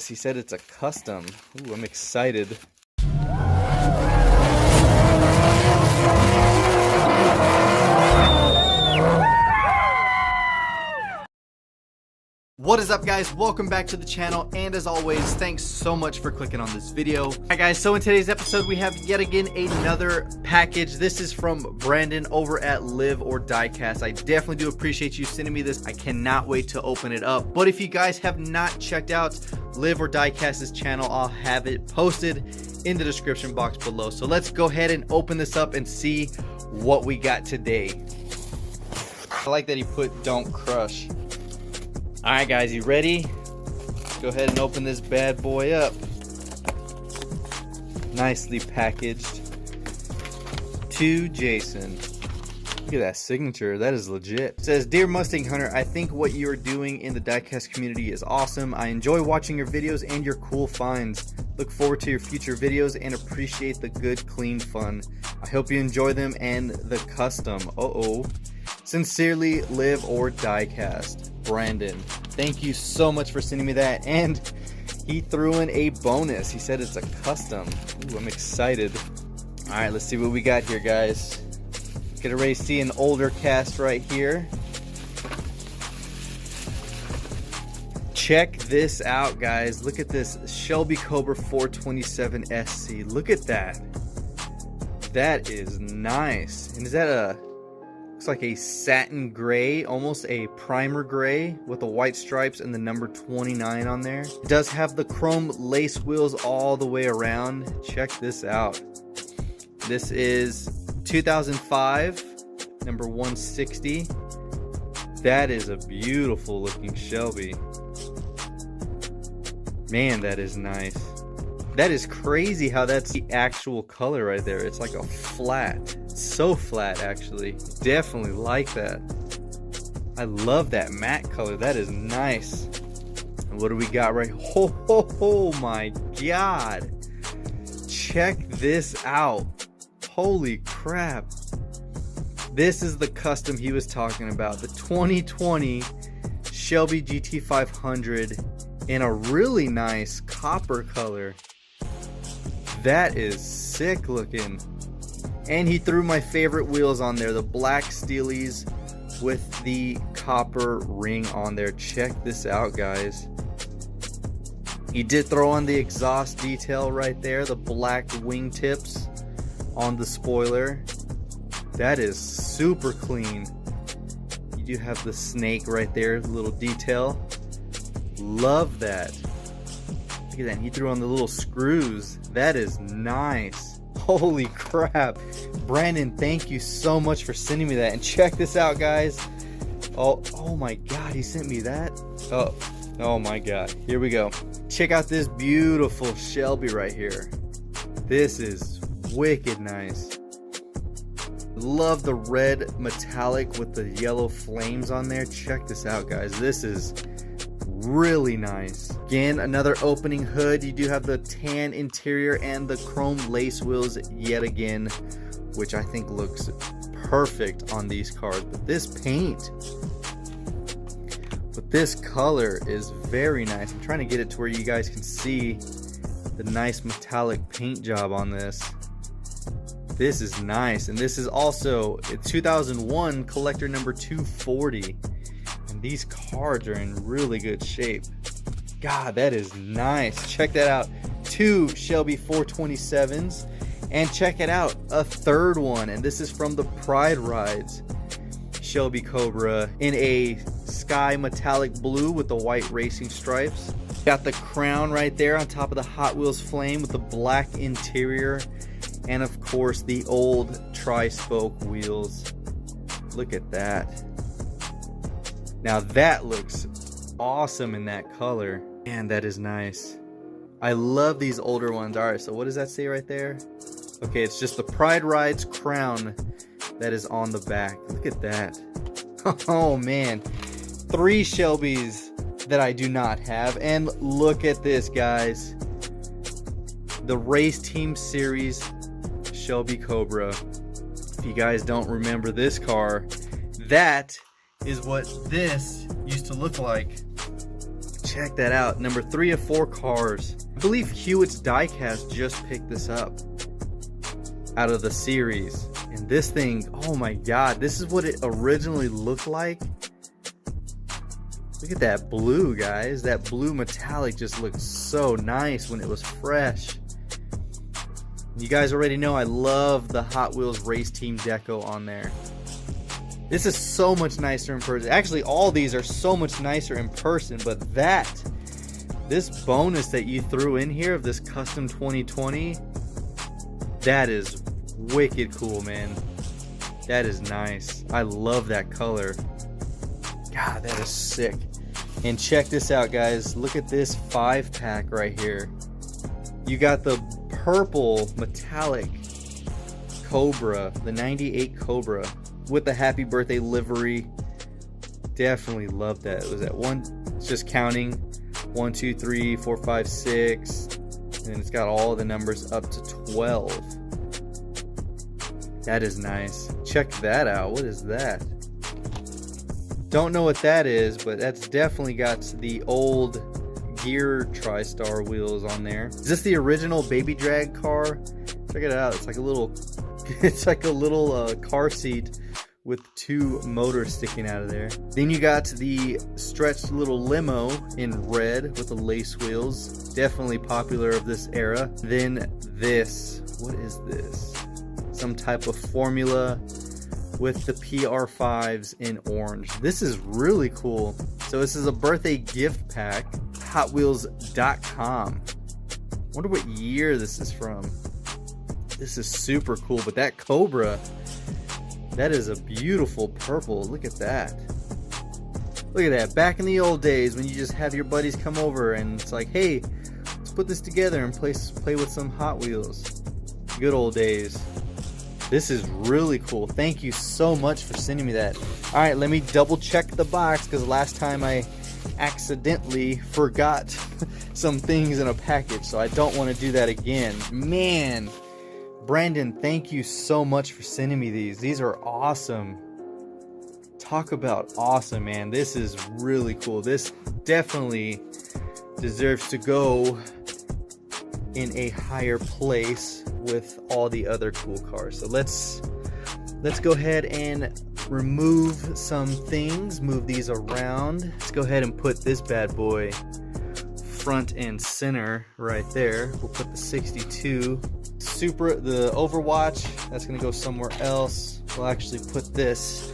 He said it's a custom. Ooh, I'm excited. What is up, guys? Welcome back to the channel, and as always, thanks so much for clicking on this video. Alright guys, so in today's episode we have yet again another package. This is from Brandon over at Live or DIECAST. I definitely do appreciate you sending me this. I cannot wait to open it up. But if you guys have not checked out Live or DIECAST's channel, I'll have it posted in the description box below. So let's go ahead and open this up and see what we got today. I like that he put "Don't Crush." Alright guys, you ready? Let's go ahead and open this bad boy up. Nicely packaged. To Jason. Look at that signature, that is legit. It says, "Dear Mustang Hunter, I think what you are doing in the diecast community is awesome. I enjoy watching your videos and your cool finds. Look forward to your future videos and appreciate the good, clean fun. I hope you enjoy them and the custom. Sincerely, Live or DIECAST." Brandon, thank you so much for sending me that, and he threw in a bonus. He said it's a custom. Ooh, I'm excited. All right, let's see what we got here, guys. Get ready to see an older cast right here. Check this out, guys. Look at this Shelby Cobra 427 SC. Look at that. That is nice. And is that a... looks like a satin gray, almost a primer gray with the white stripes and the number 29 on there. It does have the chrome lace wheels all the way around. Check this out. This is 2005, number 160. That is a beautiful looking Shelby. Man, that is nice. That is crazy how that's the actual color right there. It's like a flat. So flat, actually. Definitely like that. I love that matte color. That is nice. And what do we got right? Oh my god. Check this out. Holy crap. This is the custom he was talking about. The 2020 Shelby Gt500 in a really nice copper color. That is sick looking. And he threw my favorite wheels on there, the black Steelies with the copper ring on there. Check this out, guys. He did throw on the exhaust detail right there, the black wingtips on the spoiler. That is super clean. You do have the snake right there, little detail. Love that. Look at that, he threw on the little screws. That is nice. Holy crap. Brandon, thank you so much for sending me that. And check this out, guys. Oh my god, he sent me that. Oh my god, here we go. Check out this beautiful Shelby right here. This is wicked nice. Love the red metallic with the yellow flames on there. Check this out, guys. This is really nice. Again, another opening hood. You do have the tan interior and the chrome lace wheels yet again, which I think looks perfect on these cars. But this paint with this color is very nice. I'm trying to get it to where you guys can see the nice metallic paint job on this. This is nice. And this is also a 2001 collector number 240. And these cards are in really good shape. God, that is nice. Check that out. 2 Shelby 427s. And check it out, a third one. And this is from the Pride Rides Shelby Cobra in a sky metallic blue with the white racing stripes. Got the crown right there on top of the Hot Wheels flame with the black interior. And of course the old tri-spoke wheels. Look at that. Now that looks awesome in that color. Man, that is nice. I love these older ones. Alright, so what does that say right there? Okay, it's just the Pride Rides crown that is on the back. Look at that. Oh man. 3 Shelbys that I do not have. And look at this, guys. The Race Team Series Shelby Cobra. If you guys don't remember this car, that is what this used to look like. Check that out. Number 3 of 4 cars. I believe Hewitt's DIECAST just picked this up out of the series. And this thing, oh my god, this is what it originally looked like. Look at that blue, guys. That blue metallic just looked so nice when it was fresh. You guys already know I love the Hot Wheels race team deco on there. This is so much nicer in person. Actually, all these are so much nicer in person, but this bonus that you threw in here of this custom 2020, that is wicked cool, man. That is nice. I love that color. God, that is sick. And check this out, guys. Look at this 5-pack right here. You got the purple metallic Cobra, the 98 Cobra, with the happy birthday livery. Definitely love that. Was that one? It's just counting 1, 2, 3, 4, 5, 6, and it's got all the numbers up to 12. That is nice. Check that out. What is that? Don't know what that is, but that's definitely got the old gear TriStar wheels on there. Is this the original baby drag car? Check it out. It's like a little car seat with 2 motors sticking out of there. Then you got the stretched little limo in red with the lace wheels. Definitely popular of this era. Then this, what is this? Some type of Formula with the PR5s in orange. This is really cool. So this is a birthday gift pack, hotwheels.com. Wonder what year this is from. This is super cool, but that Cobra, that is a beautiful purple. Look at that. Look at that. Back in the old days when you just have your buddies come over and it's like, hey, let's put this together and play with some Hot Wheels. Good old days. This is really cool. Thank you so much for sending me that. All right, let me double check the box because last time I accidentally forgot some things in a package, so I don't want to do that again. Man, Brandon, thank you so much for sending me these. These are awesome. Talk about awesome, man. This is really cool. This definitely deserves to go in a higher place with all the other cool cars. So let's go ahead and remove some things, move these around. Let's go ahead and put this bad boy front and center right there. We'll put the 62 Supra, the Overwatch, that's gonna go somewhere else. We'll actually put this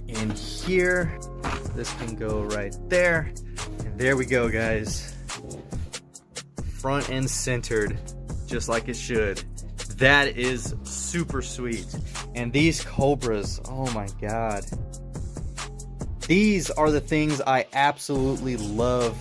in here. This can go right there. And there we go, guys. Front and centered, just like it should. That is super sweet. And these Cobras, oh my god. These are the things I absolutely love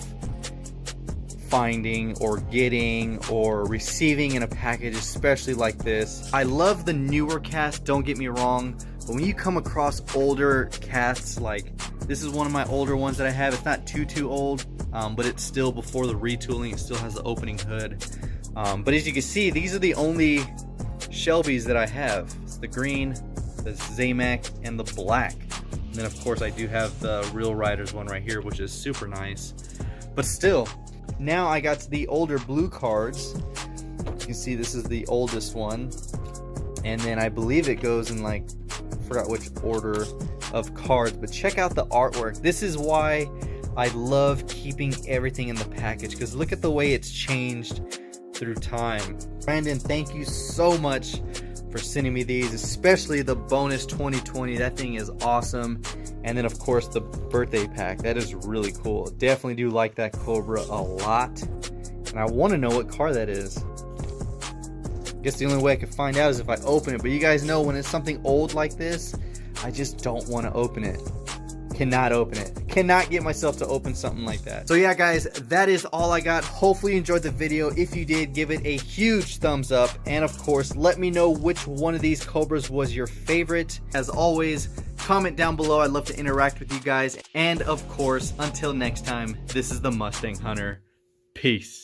finding or getting or receiving in a package, especially like this. I love the newer cast, don't get me wrong, but when you come across older casts, like this is one of my older ones that I have. It's not too old, but it's still before the retooling. It still has the opening hood. But as you can see, these are the only Shelbys that I have. It's the green, the Zamac, and the black. And then of course I do have the Real Riders one right here, which is super nice. But still, now I got to the older blue cards. You can see this is the oldest one. And then I believe it goes in like, I forgot which order of cards, but check out the artwork. This is why I love keeping everything in the package, because look at the way it's changed through time. Brandon, thank you so much for sending me these, especially the bonus 2020. That thing is awesome. And then of course the birthday pack, that is really cool. Definitely do like that Cobra a lot, and I want to know what car that is. I guess the only way I can find out is if I open it, but you guys know when it's something old like this, I just don't want to open it. Cannot open it. Cannot get myself to open something like that. So yeah, guys, that is all I got. Hopefully you enjoyed the video. If you did, give it a huge thumbs up. And of course, let me know which one of these Cobras was your favorite. As always, comment down below. I'd love to interact with you guys. And of course, until next time, this is the Mustang Hunter. Peace.